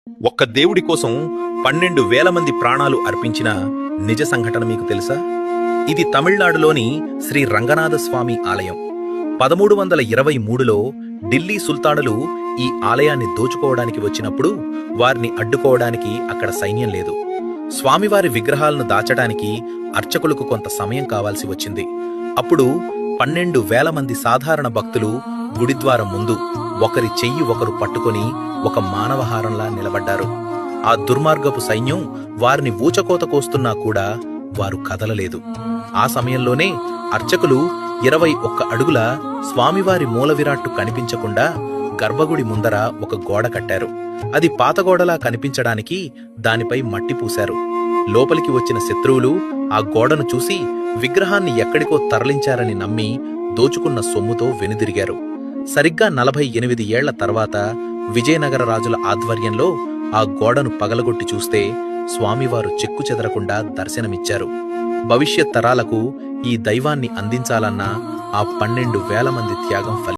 ఒక్క దేవుడి కోసం 12,000 మంది ప్రాణాలు అర్పించిన నిజ సంఘటన మీకు తెలుసా? ఇది తమిళనాడులోని శ్రీ రంగనాథ స్వామి ఆలయం. 1323లో ఢిల్లీ సుల్తానులు ఈ ఆలయాన్ని దోచుకోవడానికి వచ్చినప్పుడు వారిని అడ్డుకోవడానికి అక్కడ సైన్యం లేదు. స్వామివారి విగ్రహాలను దాచడానికి అర్చకులకు కొంత సమయం కావాల్సి వచ్చింది. అప్పుడు 12,000 మంది సాధారణ భక్తులు గుడిద్వారం ముందు ఒకరి చెయ్యి ఒకరు పట్టుకొని ఒక మానవహారంలా నిలబడ్డారు. ఆ దుర్మార్గపు సైన్యం వారిని ఊచకోత కోస్తున్నా కూడా వారు కదలలేదు. ఆ సమయంలోనే అర్చకులు 21 అడుగుల స్వామివారి మూల విరాట్టు కనిపించకుండా గర్భగుడి ముందర ఒక గోడ కట్టారు. అది పాతగోడలా కనిపించడానికి దానిపై మట్టి పూశారు. లోపలికి వచ్చిన శత్రువులు ఆ గోడను చూసి విగ్రహాన్ని ఎక్కడికో తరలించారని నమ్మి దోచుకున్న సొమ్ముతో వెనుదిరిగారు. సరిగ్గా 48 ఏళ్ల తర్వాత విజయనగర రాజుల ఆధ్వర్యంలో ఆ గోడను పగలగొట్టి చూస్తే స్వామివారు చెక్కు చెదరకుండా దర్శనమిచ్చారు. భవిష్యత్ తరాలకు ఈ దైవాన్ని అందించాలన్న ఆ 12,000 మంది త్యాగం